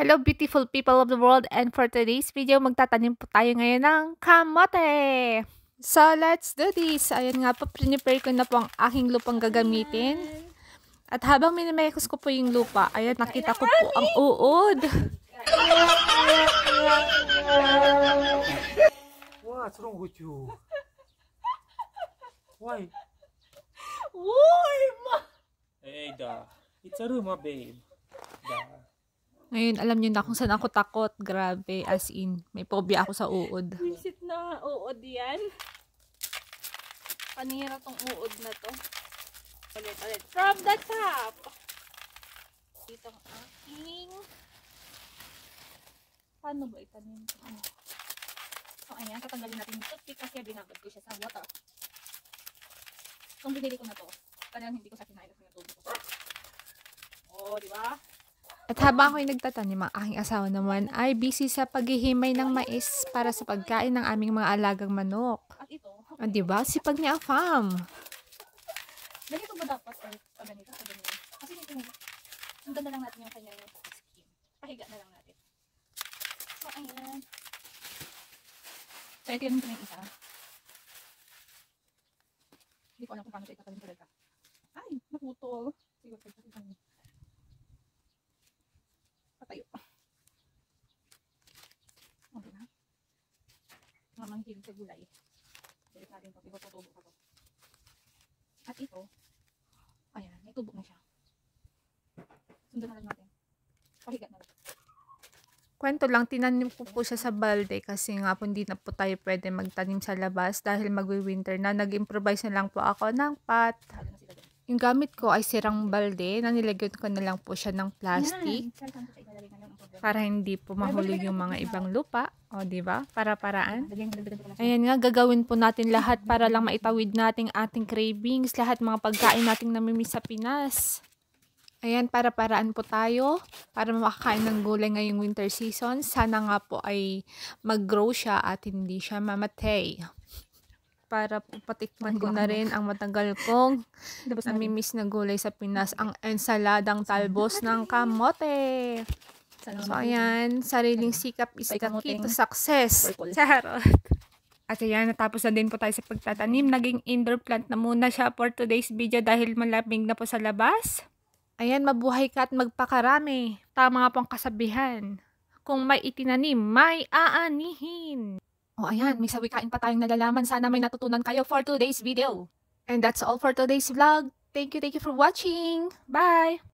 Hello beautiful people of the world, and for today's video magtatanim po tayo ngayon ng kamote. So let's do this. Ayan nga po, prepare ko na po ang aking lupang gagamitin. At habang minimekos ko po yung lupa, ayan nakita ko po ang uod. What's wrong with you? Why? Warm! Hey, it's a room, babe. Ngayon, alam niyo na kung saan ako takot. Grabe, as in. May phobia ako sa uod. Visit na uod yan. Panira tong uod na to. Ulit. From the top. Dito ang aking... Paano ba itanim ito? So, ayan. Tatanggalin natin yung toothpick kasi binabad ko siya sa water. Kung binili ko na to, talagang hindi ko sa kinain kasi natubo ko. Oh, di ba? At habang ako'y nagtatanim, ang aking asawa naman ay busy sa paghihimay ng mais para sa pagkain ng aming mga alagang manok. At ito, O, diba? Sipag niya ang farm. ganito ba dapat o ganito? Kasi ganito, sundan na lang natin yung kanyang skin. Pahiga na lang natin. So, ayan. So, ito yung isa. Hindi ko alam kung paano siya itatanim talaga. Ay, naputol. Siguro, patayo. O, diba? Mamang hilig sa gulay. Balik natin ito. Diba tutubo pa to. At ito, ayan, may tubo na siya. Sundan na lang natin. Pahiga na lang. Kwento lang, tinanim ko po siya sa balde kasi nga po hindi na po tayo pwede magtanim sa labas dahil magwi-winter na. Nag-improvise na lang po ako ng pot. Sado na sila dyan. Yung gamit ko ay sirang balde na nilagyan ko na lang po siya ng plastic Yan. Saan ko sa ilalagay ngayon ang problema? para hindi po mahulog yung mga ibang lupa. O, diba? Para-paraan. Dagdagan ko na siya. Ayan nga, gagawin po natin lahat para lang maitawid nating ating cravings, lahat mga pagkain nating namimiss sa Pinas. Ayan, para-paraan po tayo para makakain ng gulay ngayong winter season. Sana nga po ay mag-grow siya at hindi siya mamatay. Para po patikman ko na rin ang matagal kong namimiss na gulay sa Pinas, ang ensaladang talbos ng kamote. So, ayan, sariling sikap is the key to success. Charot. At ayan, natapos na din po tayo sa pagtatanim. Naging indoor plant na muna siya for today's video dahil malamig na po sa labas. Ayan, mabuhay ka at magpakarami. Tama nga pong kasabihan. Kung may itinanim, may aanihin. O ayan, may sawikain pa tayong nalalaman. Sana may natutunan kayo for today's video. And that's all for today's vlog. Thank you for watching. Bye!